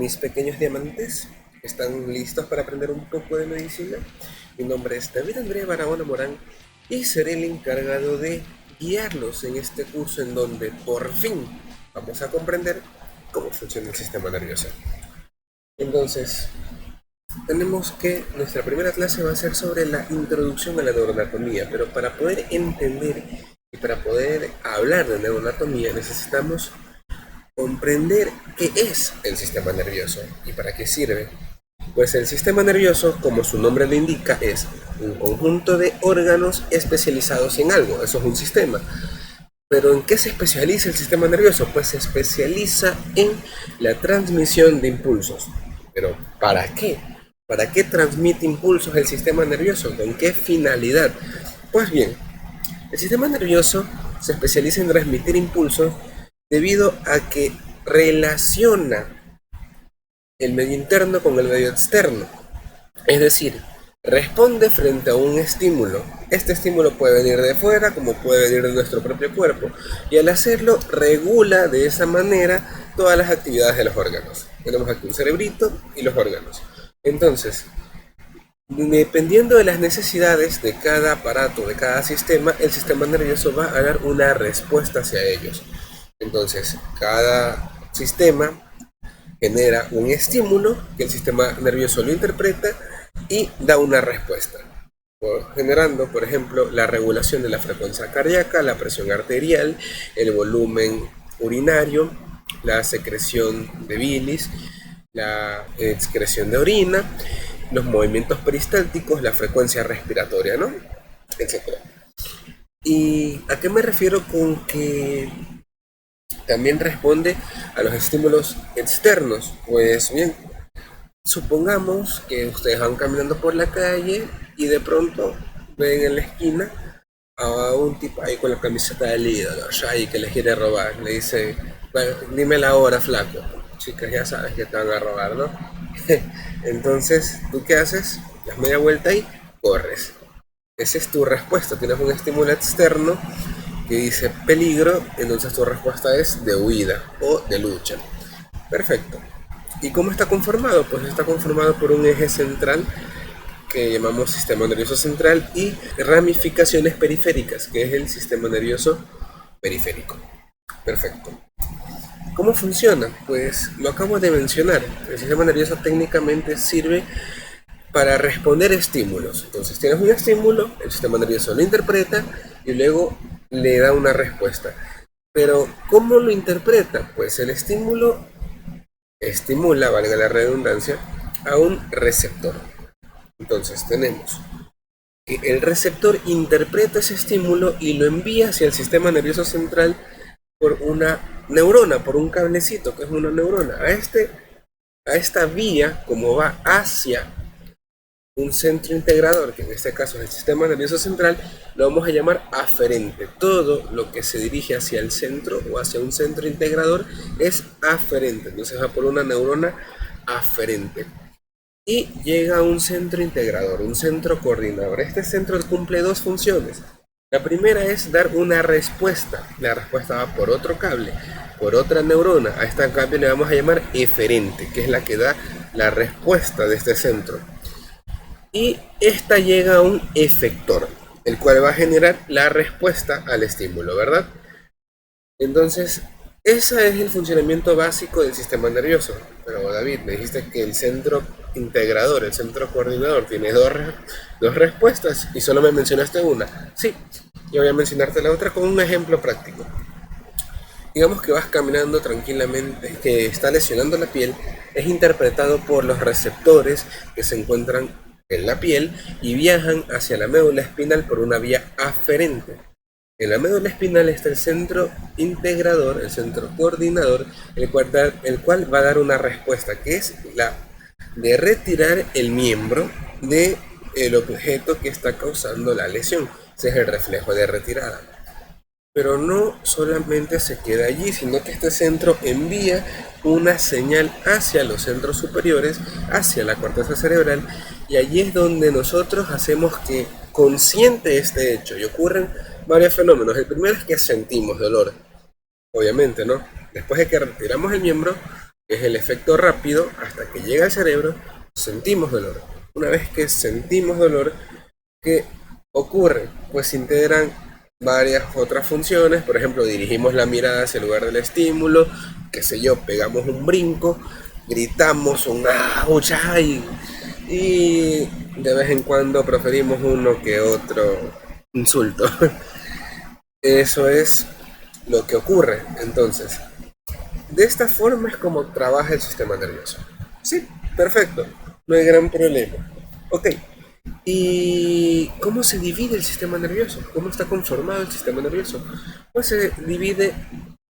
mis pequeños diamantes? ¿Están listos para aprender un poco de medicina? Mi nombre es David Andrea Barahona Morán y seré el encargado de guiarlos en este curso en donde por fin vamos a comprender cómo funciona el sistema nervioso. Entonces, tenemos que nuestra primera clase va a ser sobre la introducción a la neuroanatomía, pero para poder entender y para poder hablar de neuroanatomía necesitamos comprender qué es el sistema nervioso y para qué sirve. Pues el sistema nervioso, como su nombre lo indica, es un conjunto de órganos especializados en algo. Eso es un sistema. Pero ¿en qué se especializa el sistema nervioso? Pues se especializa en la transmisión de impulsos. ¿Pero para qué? ¿Para qué transmite impulsos el sistema nervioso? ¿Con qué finalidad? Pues bien, el sistema nervioso se especializa en transmitir impulsos debido a que relaciona el medio interno con el medio externo. Es decir, responde frente a un estímulo. Este estímulo puede venir de fuera como puede venir de nuestro propio cuerpo. Y al hacerlo, regula de esa manera todas las actividades de los órganos. Tenemos aquí un cerebrito y los órganos. Entonces, dependiendo de las necesidades de cada aparato, de cada sistema, el sistema nervioso va a dar una respuesta hacia ellos. Entonces, cada sistema genera un estímulo que el sistema nervioso lo interpreta y da una respuesta, generando, por ejemplo, la regulación de la frecuencia cardíaca, la presión arterial, el volumen urinario, la secreción de bilis, la excreción de orina, los movimientos peristálticos, la frecuencia respiratoria, ¿no? Etcétera. ¿Y a qué me refiero con que también responde a los estímulos externos? Pues bien, supongamos que ustedes van caminando por la calle y de pronto ven en la esquina a un tipo ahí con la camiseta del ídolo, y que les quiere robar. Le dice, bueno, dime la hora, flaco. Chicas, ya sabes que te van a robar, ¿no? Entonces, ¿tú qué haces? Das media vuelta y corres. Esa es tu respuesta. Tienes un estímulo externo que dice peligro, entonces tu respuesta es de huida o de lucha. Perfecto. ¿Y cómo está conformado? Pues está conformado por un eje central que llamamos sistema nervioso central y ramificaciones periféricas, que es el sistema nervioso periférico. Perfecto. ¿Cómo funciona? Pues lo acabo de mencionar. El sistema nervioso técnicamente sirve para responder estímulos. Entonces tienes un estímulo, el sistema nervioso lo interpreta y luego le da una respuesta. Pero ¿cómo lo interpreta? Pues el estímulo estimula, valga la redundancia, a un receptor. Entonces tenemos que el receptor interpreta ese estímulo y lo envía hacia el sistema nervioso central por una neurona, por un cablecito que es una neurona. A esta vía, como va hacia un centro integrador, que en este caso es el sistema nervioso central, lo vamos a llamar aferente. Todo lo que se dirige hacia el centro o hacia un centro integrador es aferente. Entonces va por una neurona aferente y llega a un centro integrador, un centro coordinador. Este centro cumple dos funciones. La primera es dar una respuesta. La respuesta va por otro cable, por otra neurona. A esta cable le vamos a llamar eferente, que es la que da la respuesta de este centro. Y esta llega a un efector, el cual va a generar la respuesta al estímulo, ¿verdad? Entonces, ese es el funcionamiento básico del sistema nervioso. Pero David, me dijiste que el centro integrador, el centro coordinador, tiene dos respuestas y solo me mencionaste una. Sí, yo voy a mencionarte la otra con un ejemplo práctico. Digamos que vas caminando tranquilamente, que está lesionando la piel, es interpretado por los receptores que se encuentran en la piel y viajan hacia la médula espinal por una vía aferente. En la médula espinal está el centro integrador, el centro coordinador, el cual va a dar una respuesta, que es la de retirar el miembro del objeto que está causando la lesión. Ese es el reflejo de retirada. Pero no solamente se queda allí, sino que este centro envía una señal hacia los centros superiores, hacia la corteza cerebral, y allí es donde nosotros hacemos que consciente este hecho, y ocurren varios fenómenos. El primero es que sentimos dolor, obviamente, ¿no? Después de que retiramos el miembro, es el efecto rápido, hasta que llega al cerebro, sentimos dolor. Una vez que sentimos dolor, ¿qué ocurre? Pues se integran varias otras funciones. Por ejemplo, dirigimos la mirada hacia el lugar del estímulo, qué sé yo, pegamos un brinco, gritamos un ¡ouch! Y de vez en cuando proferimos uno que otro insulto. Eso es lo que ocurre. Entonces, de esta forma es como trabaja el sistema nervioso. Sí, perfecto, no hay gran problema. Ok, ¿y cómo se divide el sistema nervioso? ¿Cómo está conformado el sistema nervioso? Pues se divide,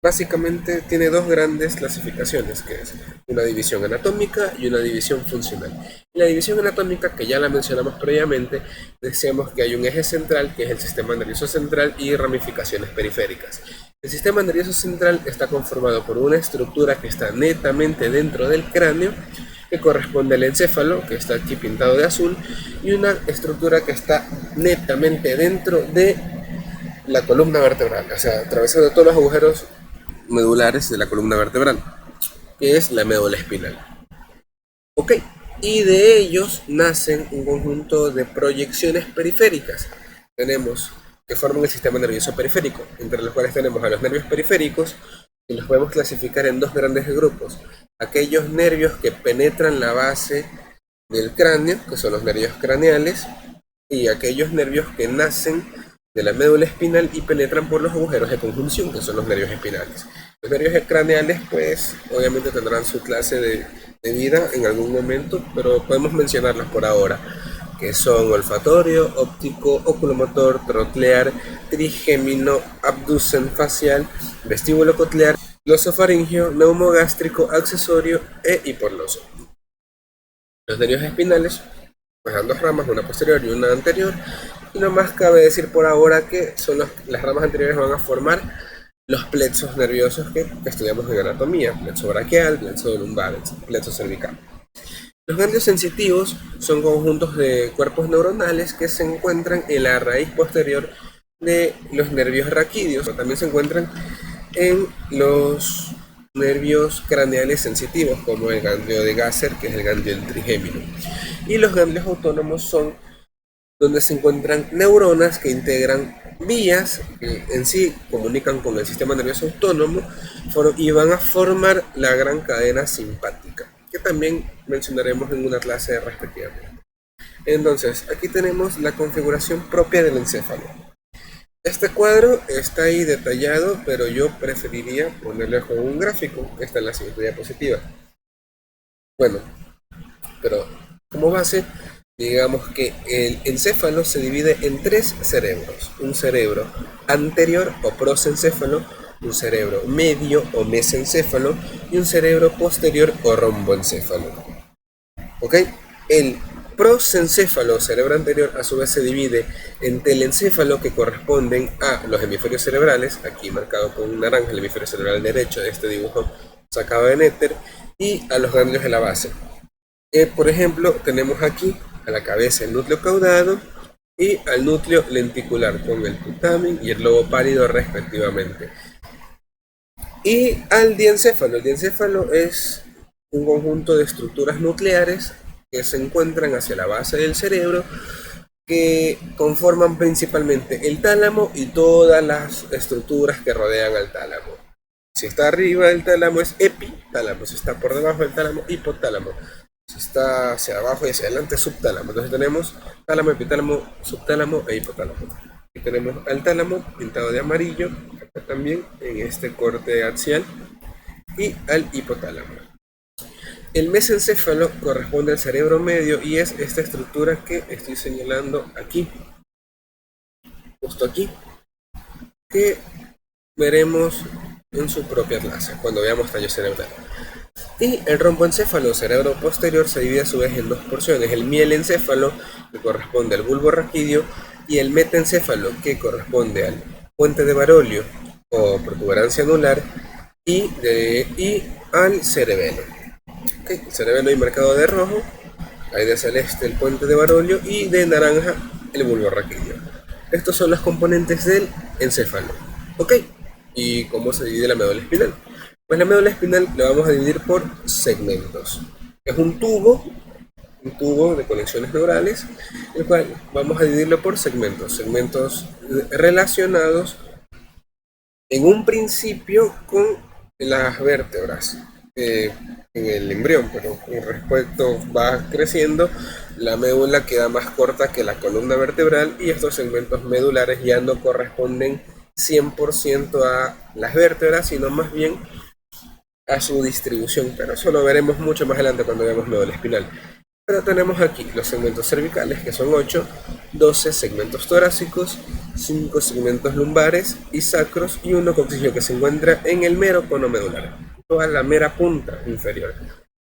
básicamente tiene dos grandes clasificaciones, que es una división anatómica y una división funcional. En la división anatómica, que ya la mencionamos previamente, decíamos que hay un eje central, que es el sistema nervioso central, y ramificaciones periféricas. El sistema nervioso central está conformado por una estructura que está netamente dentro del cráneo, que corresponde al encéfalo, que está aquí pintado de azul, y una estructura que está netamente dentro de la columna vertebral, o sea, atravesando todos los agujeros medulares de la columna vertebral, que es la médula espinal. Ok, y de ellos nacen un conjunto de proyecciones periféricas. Tenemos que forman el sistema nervioso periférico, entre los cuales tenemos a los nervios periféricos, y los podemos clasificar en dos grandes grupos. Aquellos nervios que penetran la base del cráneo, que son los nervios craneales, y aquellos nervios que nacen de la médula espinal y penetran por los agujeros de conjunción, que son los nervios espinales. Los nervios craneales, pues, obviamente tendrán su clase de vida en algún momento, pero podemos mencionarlos por ahora, que son olfatorio, óptico, oculomotor, troclear, trigémino, abducen-facial, vestíbulo coclear, glosofaringeo, neumogástrico, accesorio e hiporloso. Los nervios espinales pues dan dos ramas, una posterior y una anterior, y no más cabe decir por ahora que son las ramas anteriores van a formar los plexos nerviosos que estudiamos en anatomía: plexo braquial, plexo lumbar, plexo cervical. Los ganglios sensitivos son conjuntos de cuerpos neuronales que se encuentran en la raíz posterior de los nervios raquídeos, también se encuentran en los nervios craneales sensitivos, como el ganglio de Gasser, que es el ganglio del trigémino. Y los ganglios autónomos son donde se encuentran neuronas que integran vías que en sí comunican con el sistema nervioso autónomo y van a formar la gran cadena simpática, que también mencionaremos en una clase respectivamente. Entonces, aquí tenemos la configuración propia del encéfalo. Este cuadro está ahí detallado, pero yo preferiría ponerle con un gráfico. Esta es la siguiente diapositiva. Bueno, pero como base, digamos que el encéfalo se divide en tres cerebros: un cerebro anterior o prosencéfalo, un cerebro medio o mesencéfalo y un cerebro posterior o romboencéfalo. ¿Ok? El prosencéfalo, cerebro anterior, a su vez se divide en telencéfalo, que corresponden a los hemisferios cerebrales, aquí marcado con un naranja, el hemisferio cerebral derecho de este dibujo sacado de Néter, y a los ganglios de la base. Por ejemplo, tenemos aquí a la cabeza el núcleo caudado y al núcleo lenticular, con el putamen y el lobo pálido respectivamente. Y al diencéfalo. El diencéfalo es un conjunto de estructuras nucleares que se encuentran hacia la base del cerebro, que conforman principalmente el tálamo y todas las estructuras que rodean al tálamo. Si está arriba del tálamo es epitálamo, si está por debajo del tálamo, hipotálamo. Si está hacia abajo y hacia adelante, subtálamo. Entonces tenemos tálamo, epitálamo, subtálamo e hipotálamo. Y tenemos al tálamo pintado de amarillo, acá también en este corte axial, y al hipotálamo. El mesencéfalo corresponde al cerebro medio y es esta estructura que estoy señalando aquí, justo aquí, que veremos en su propia clase cuando veamos tallo cerebral. Y el romboencéfalo, cerebro posterior, se divide a su vez en dos porciones: el mielencéfalo, que corresponde al bulbo raquídeo, y el metencéfalo, que corresponde al puente de Barolio o protuberancia anular, y al cerebelo. Okay, el cerebelo ahí marcado de rojo, hay de celeste el puente de Barolio y de naranja el bulbo raquídeo. Estos son los componentes del encéfalo. Ok, ¿y cómo se divide la médula espinal? Pues la médula espinal lo vamos a dividir por segmentos. Es un tubo de conexiones neurales, el cual vamos a dividirlo por segmentos relacionados en un principio con las vértebras en el embrión, pero con respecto va creciendo, la médula queda más corta que la columna vertebral y estos segmentos medulares ya no corresponden 100% a las vértebras, sino más bien a su distribución, pero eso lo veremos mucho más adelante cuando veamos médula espinal. Pero tenemos aquí los segmentos cervicales, que son 8, 12 segmentos torácicos, 5 segmentos lumbares y sacros, y uno coccygeal que se encuentra en el mero cono medular, toda la mera punta inferior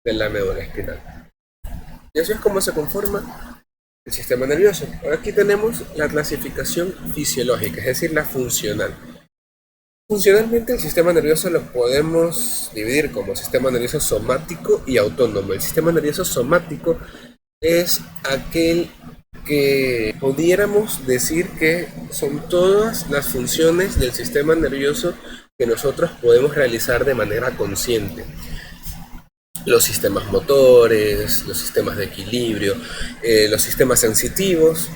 de la médula espinal. Y así es como se conforma el sistema nervioso. Ahora aquí tenemos la clasificación fisiológica, es decir, la funcional. Funcionalmente el sistema nervioso lo podemos dividir como sistema nervioso somático y autónomo. El sistema nervioso somático es aquel que pudiéramos decir que son todas las funciones del sistema nervioso que nosotros podemos realizar de manera consciente. Los sistemas motores, los sistemas de equilibrio, los sistemas sensitivos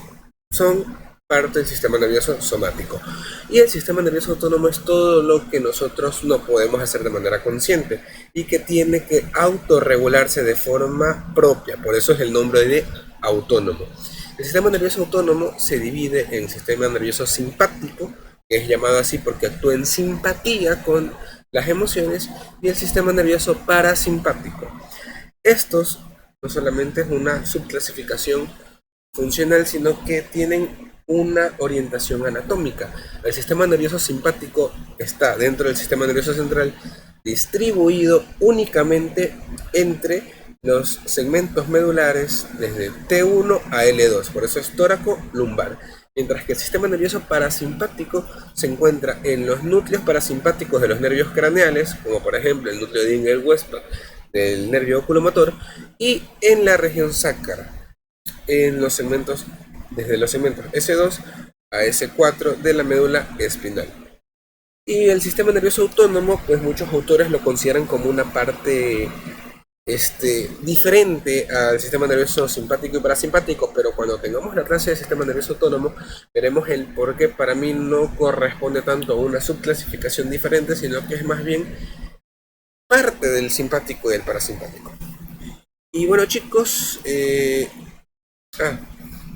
son parte del sistema nervioso somático. Y el sistema nervioso autónomo es todo lo que nosotros no podemos hacer de manera consciente y que tiene que autorregularse de forma propia. Por eso es el nombre de autónomo. El sistema nervioso autónomo se divide en sistema nervioso simpático, que es llamado así porque actúa en simpatía con las emociones, y el sistema nervioso parasimpático. Estos no solamente es una subclasificación funcional, sino que tienen una orientación anatómica. El sistema nervioso simpático está dentro del sistema nervioso central, distribuido únicamente entre los segmentos medulares desde T1 a L2, por eso es tóraco-lumbar. Mientras que el sistema nervioso parasimpático se encuentra en los núcleos parasimpáticos de los nervios craneales, como por ejemplo el núcleo de Dingel-Westphal del nervio oculomotor, y en la región sacra, en los segmentos, desde los segmentos S2 a S4 de la médula espinal. Y el sistema nervioso autónomo, pues muchos autores lo consideran como una parte diferente al sistema nervioso simpático y parasimpático, pero cuando tengamos la clase de sistema nervioso autónomo veremos el por qué para mí no corresponde tanto a una subclasificación diferente, sino que es más bien parte del simpático y del parasimpático. Y bueno, chicos, me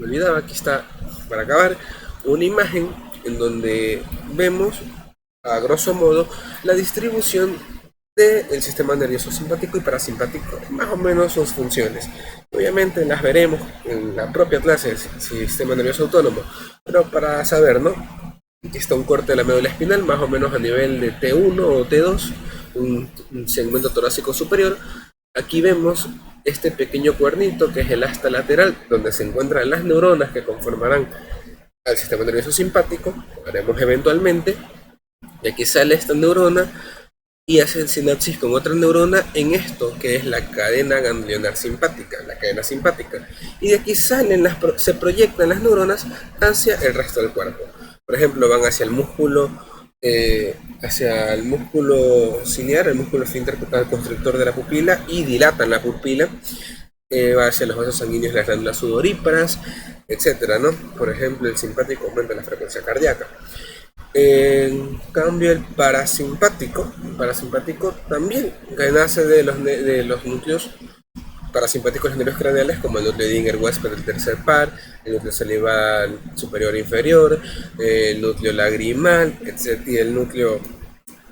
olvidaba, aquí está, para acabar, una imagen en donde vemos a grosso modo la distribución del sistema nervioso simpático y parasimpático, más o menos sus funciones. Obviamente las veremos en la propia clase del sistema nervioso autónomo, pero para saber, ¿no? Aquí está un corte de la médula espinal, más o menos a nivel de T1 o T2, un segmento torácico superior. Aquí vemos este pequeño cuernito que es el asta lateral, donde se encuentran las neuronas que conformarán al sistema nervioso simpático, lo haremos eventualmente, y aquí sale esta neurona y hace sinapsis con otra neurona en esto que es la cadena ganglionar simpática, la cadena simpática, y de aquí salen se proyectan las neuronas hacia el resto del cuerpo. Por ejemplo, van hacia el músculo ciliar, el músculo esfínter constrictor de la pupila, y dilatan la pupila. Va hacia los vasos sanguíneos, las glándulas sudoríparas, etcétera, ¿no? Por ejemplo, el simpático aumenta la frecuencia cardíaca. En cambio, el parasimpático también nace de los núcleos parasimpáticos de los nervios craneales, como el núcleo de Dingel-Westphal del tercer par, el núcleo salival superior e inferior, el núcleo lagrimal, etc., y el núcleo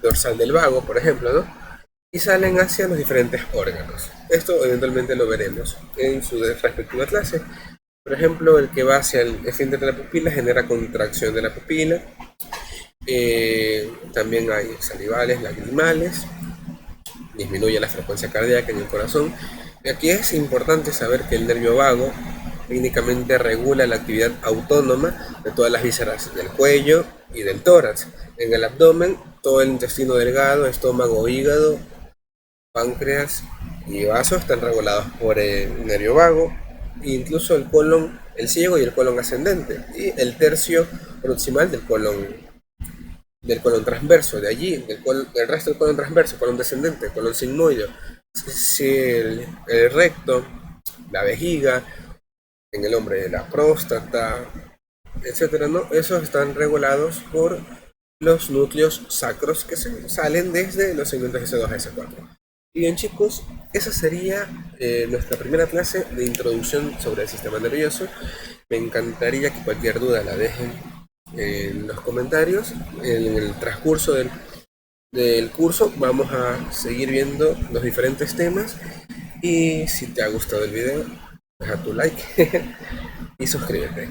dorsal del vago, por ejemplo, ¿no? Y salen hacia los diferentes órganos. Esto eventualmente lo veremos en su respectiva clase. Por ejemplo, el que va hacia el esfínter de la pupila genera contracción de la pupila. También hay salivales, lagrimales, disminuye la frecuencia cardíaca en el corazón. Y aquí es importante saber que el nervio vago técnicamente regula la actividad autónoma de todas las vísceras del cuello y del tórax. En el abdomen, todo el intestino delgado, estómago, hígado, páncreas y vasos están regulados por el nervio vago, e incluso el colon, el ciego y el colon ascendente, y el tercio proximal del colon del colon transverso, de allí, el resto del colon transverso, colon descendente, colon sigmoide, si el recto, la vejiga, en el hombre la próstata, etcétera, ¿no? Esos están regulados por los núcleos sacros que salen desde los segmentos S2 a S4. Y bien chicos, esa sería nuestra primera clase de introducción sobre el sistema nervioso. Me encantaría que cualquier duda la dejen en los comentarios. En el transcurso del curso vamos a seguir viendo los diferentes temas. Y si te ha gustado el video, deja tu like y suscríbete.